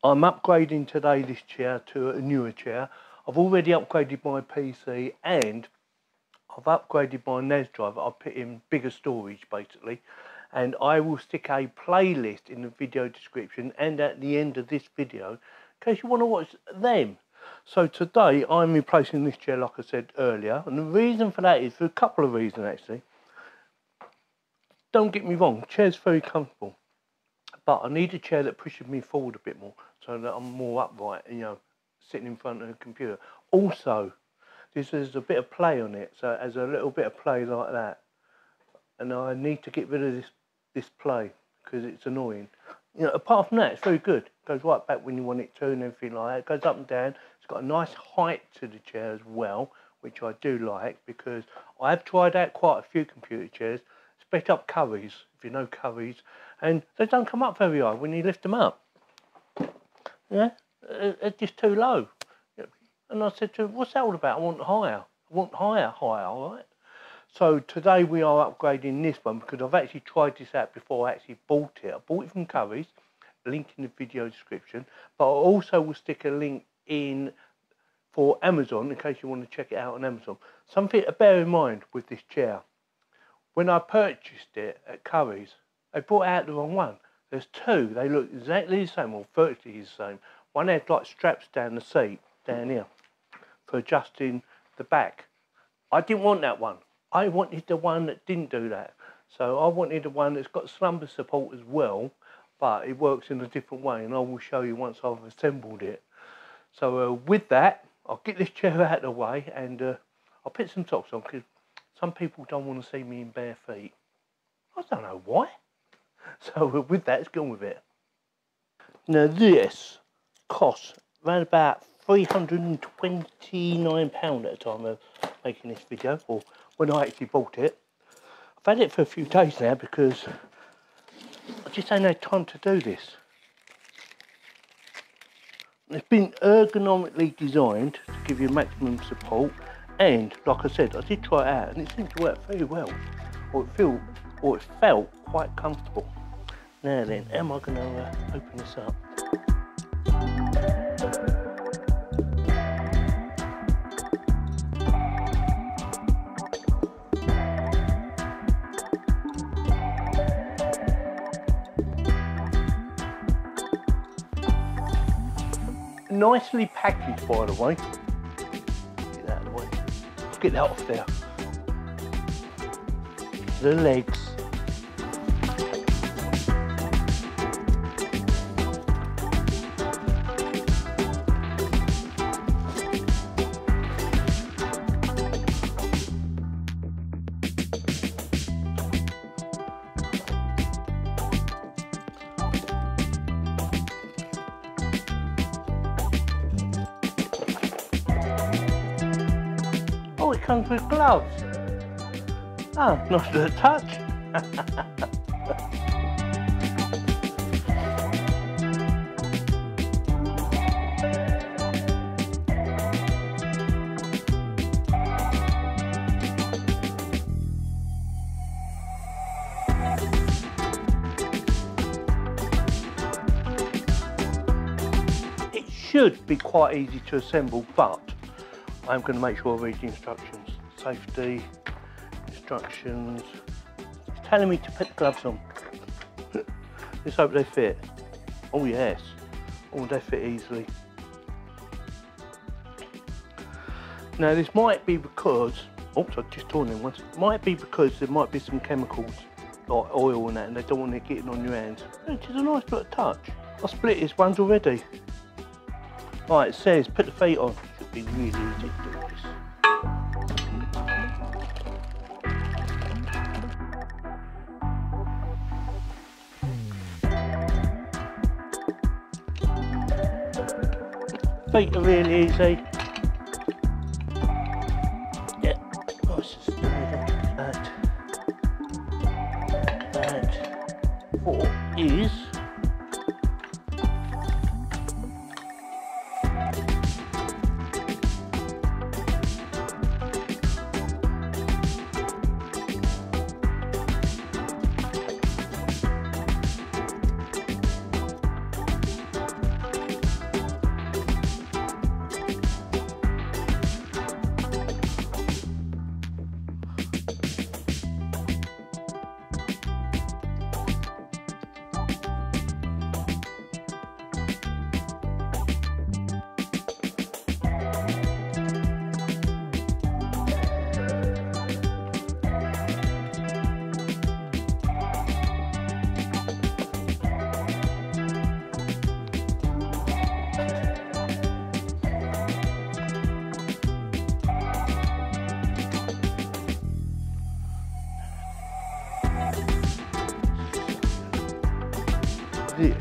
I'm upgrading today this chair to a newer chair. I've already upgraded my PC and I've upgraded my NAS drive. I've put in bigger storage basically, and I will stick a playlist in the video description and at the end of this video in case you want to watch them. So today I'm replacing this chair like I said earlier, and the reason for that is for a couple of reasons actually. Don't get me wrong, the chair's very comfortable, but I need a chair that pushes me forward a bit more so that I'm more upright, you know, sitting in front of the computer. Also, this is a bit of play on it, so it has a little bit of play like that. And I need to get rid of this play because it's annoying. You know, apart from that, it's very good. It goes right back when you want it to and everything like that. It goes up and down. It's got a nice height to the chair as well, which I do like because I've tried out quite a few computer chairs, especially up Currys, if you know Currys, and they don't come up very high when you lift them up. Yeah, they're just too low. And I said to him, what's that all about? I want higher. I want higher, all right? So today we are upgrading this one because I've actually tried this out before I actually bought it. I bought it from Currys, link in the video description, but I also will stick a link in for Amazon in case you want to check it out on Amazon. Something to bear in mind with this chair. When I purchased it at Currys, they brought out the wrong one. There's two, they look exactly the same, or virtually the same. One had like straps down the seat, down here, for adjusting the back. I didn't want that one. I wanted the one that didn't do that. So I wanted the one that's got slumber support as well, but it works in a different way, and I will show you once I've assembled it. So with that, I'll get this chair out of the way, and I'll put some socks on because some people don't want to see me in bare feet. I don't know why. So with that, let's get on with it. Now this costs around about £329 at the time of making this video, or when I actually bought it. I've had it for a few days now because I just ain't had time to do this. It's been ergonomically designed to give you maximum support, and like I said, I did try it out and it seemed to work very well, or it felt quite comfortable. Now then, how am I going to open this up? Nicely packaged, by the way. Get that out of the way. Let's get that off there. The legs. Oh, it comes with gloves. Oh, nice to the touch. It should be quite easy to assemble, but I'm going to make sure I read the instructions. Safety, instructions. It's telling me to put the gloves on. Let's hope they fit. Oh yes. Oh, they fit easily. Now this might be because, oops, I've just torn them once. Might be because there might be some chemicals, like oil and that, and they don't want it getting on your hands. Which is a nice little touch. I split this ones already. Right, it says put the feet on. Should be really easy to do this. Feet are really easy. Yeah, nice to do that. That foot is this.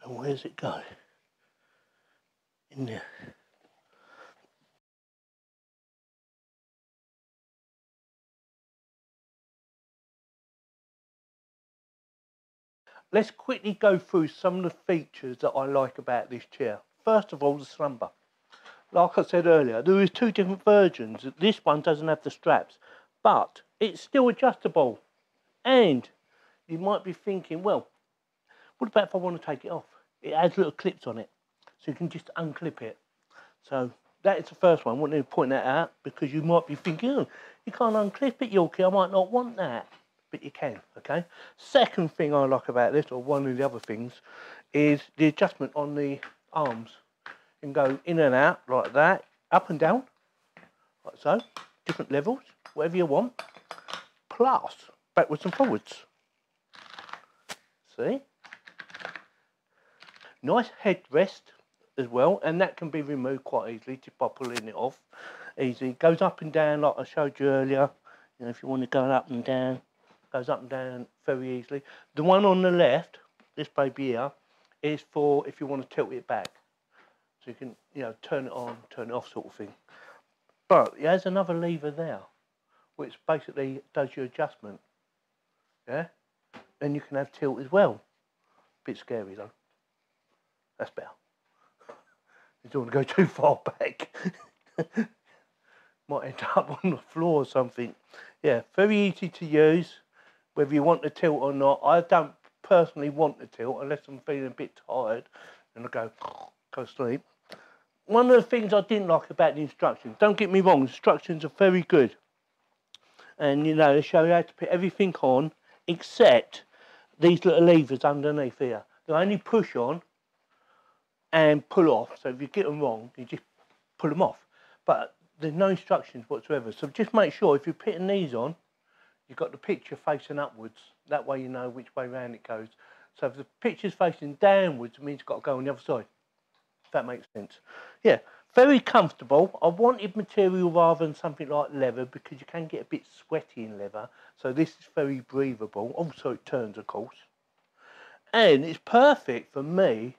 And where's it go? In there. Let's quickly go through some of the features that I like about this chair. First of all, the slumber. Like I said earlier, there is two different versions. This one doesn't have the straps, but it's still adjustable. And you might be thinking, well, what about if I want to take it off? It has little clips on it, so you can just unclip it. So that is the first one. I wanted to point that out because you might be thinking, oh, you can't unclip it, Yorkie, I might not want that. But you can, okay? Second thing I like about this, or one of the other things, is the adjustment on the arms. You can go in and out like that, up and down, like so, different levels, whatever you want, plus backwards and forwards. See? Nice headrest as well, and that can be removed quite easily just by pulling it off. Easy. It goes up and down like I showed you earlier. You know, if you want to go up and down, goes up and down very easily. The one on the left, this baby here, is for if you want to tilt it back. So you can, you know, turn it on, turn it off sort of thing. But it has another lever there, which basically does your adjustment. Yeah? And you can have tilt as well. Bit scary though. That's better. You don't want to go too far back. Might end up on the floor or something. Yeah, very easy to use, whether you want to tilt or not. I don't personally want to tilt unless I'm feeling a bit tired and I go to sleep. One of the things I didn't like about the instructions, don't get me wrong, instructions are very good. And you know, they show you how to put everything on except these little levers underneath here. They only push on and pull off, so if you get them wrong, you just pull them off. But there's no instructions whatsoever, so just make sure if you're putting these on, you've got the picture facing upwards. That way you know which way round it goes. So if the picture's facing downwards, it means it's got to go on the other side. If that makes sense. Yeah, very comfortable. I wanted material rather than something like leather because you can get a bit sweaty in leather. So this is very breathable. Also it turns, of course. And it's perfect for me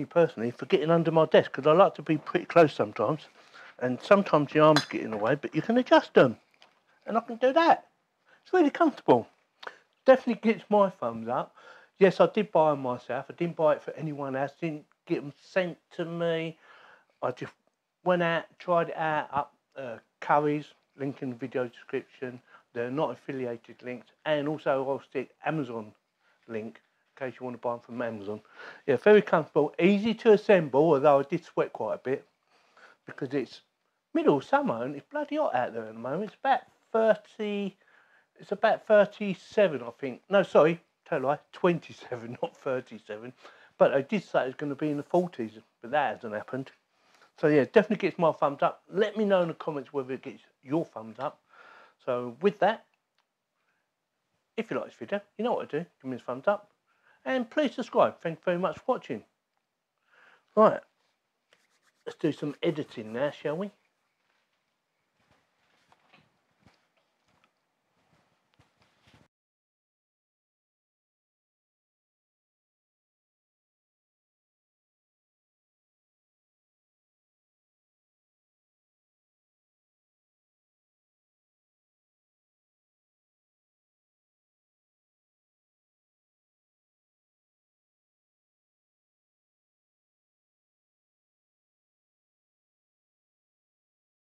personally, for getting under my desk, because I like to be pretty close sometimes, and sometimes the arms get in the way, but you can adjust them, and I can do that. It's really comfortable. Definitely gets my thumbs up. Yes, I did buy them myself. I didn't buy it for anyone else. Didn't get them sent to me. I just went out, tried it out up Curry's, link in the video description. They're not affiliated links, and also I'll stick Amazon link in case you want to buy them from Amazon. Yeah, very comfortable, easy to assemble, although I did sweat quite a bit because it's middle of summer and it's bloody hot out there at the moment. It's about 30, it's about 37, I think. No, sorry, tell a lie, 27, not 37. But I did say it was going to be in the 40s, but that hasn't happened. So yeah, definitely gets my thumbs up. Let me know in the comments whether it gets your thumbs up. So with that, if you like this video, you know what to do. Give me a thumbs up. And please subscribe. Thank you very much for watching. Right, let's do some editing now, shall we?